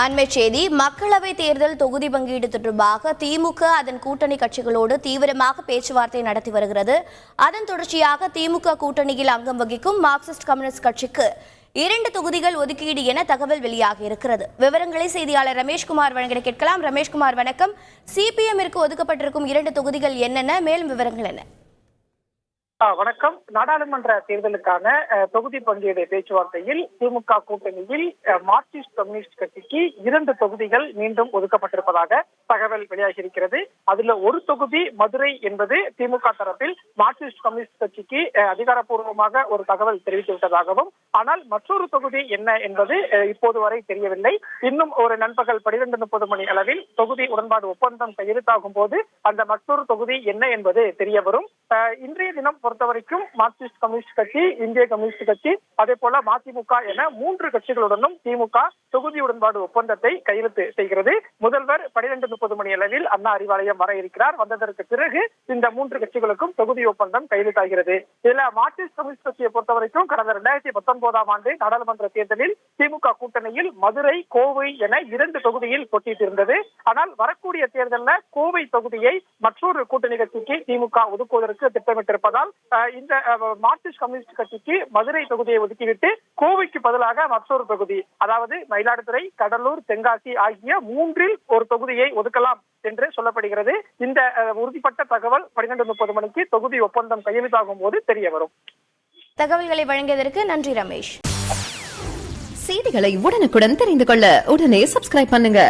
அண்மை செய்தி. மக்களவை தேர்தல் தொகுதி பங்கீடு தொடர்பாக திமுக அதன் கூட்டணி கட்சிகளோடு தீவிரமாக பேச்சுவார்த்தை நடத்தி வருகிறது. அதன் தொடர்ச்சியாக திமுக கூட்டணியில் அங்கம் வகிக்கும் மார்க்சிஸ்ட் கம்யூனிஸ்ட் கட்சிக்கு 2 தொகுதிகள் ஒதுக்கீடு என தகவல் வெளியாகி இருக்கிறது. விவரங்களை செய்தியாளர் ரமேஷ்குமார் வழங்க கேட்கலாம். ரமேஷ்குமார் வணக்கம். சிபிஎம்மிற்கு ஒதுக்கப்பட்டிருக்கும் 2 தொகுதிகள் என்னென்ன, மேலும் விவரங்கள் என்ன? வணக்கம். நாடாளுமன்ற தேர்தலுக்கான தொகுதி பங்கீடு பேச்சுவார்த்தையில் திமுக கூட்டணியில் மார்க்சிஸ்ட் கம்யூனிஸ்ட் கட்சிக்கு 2 தொகுதிகள் மீண்டும் ஒதுக்கப்பட்டிருப்பதாக தகவல் வெளியாகி இருக்கிறது. அதுல ஒரு தொகுதி மதுரை என்பது திமுக தரப்பில் மார்க்சிஸ்ட் கம்யூனிஸ்ட் கட்சிக்கு அதிகாரப்பூர்வமாக ஒரு தகவல் தெரிவித்துவிட்டதாகவும், ஆனால் மற்றொரு தொகுதி என்ன என்பது இப்போது வரை தெரியவில்லை. இன்னும் ஒரு நண்பகல் 12:30 மணி அளவில் தொகுதி உடன்பாடு ஒப்பந்தம் கையெழுத்தாகும் போது அந்த மற்றொரு தொகுதி என்ன என்பது தெரிய வரும். இன்றைய தினம் பொறுத்தவரைக்கும் மார்க்சிஸ்ட் கம்யூனிஸ்ட் கட்சி, இந்திய கம்யூனிஸ்ட் கட்சி, அதே போல மதிமுக என 3 கட்சிகளுடனும் திமுக தொகுதி உடன்பாடு ஒப்பந்தத்தை கையெழுத்து செய்கிறது. முதல்வர் 12:30 மணி அளவில் அண்ணா அறிவாலயம் வர இருக்கிறார். வந்ததற்கு பிறகு இந்த 3 கட்சிகளுக்கும் தொகுதி ஒப்பந்தம் கையெழுத்தாகிறது. இதுல மார்க்சிஸ்ட் கம்யூனிஸ்ட் கட்சியை பொறுத்தவரைக்கும் கடந்த 2019ஆம் ஆண்டு நாடாளுமன்ற தேர்தலில் திமுக கூட்டணியில் மதுரை, கோவை என 2 தொகுதியில் போட்டியிட்டிருந்தது. ஆனால் வரக்கூடிய தேர்தலில் கோவை தொகுதியை மற்றொரு கூட்டணி கட்சிக்கு திமுக ஒதுக்குவதற்கு திட்டமிட்டிருப்பதால் இந்த மார்க்சிஸ்ட் கம்யூனிஸ்ட் கட்சிக்கு மதுரை தொகுதியை ஒதுக்கிவிட்டு கோவைக்கு பதிலாக மற்றொரு தொகுதி, அதாவது மயிலாடுதுறை, கடலூர், தென்காசி ஆகிய 3இல் ஒரு தொகுதியை ஒதுக்கலாம் என்று சொல்லப்படுகிறது. இந்த உறுதிப்பட்ட தகவல் 12:30 மணிக்கு தொகுதி ஒப்பந்தம் கையெழுத்தாகும் போது தெரிய வரும். தகவல்களை வழங்கியதற்கு நன்றி ரமேஷ். செய்திகளை உடனுக்குடன் தெரிந்து கொள்ள உடனே சப்ஸ்கிரைப் பண்ணுங்க.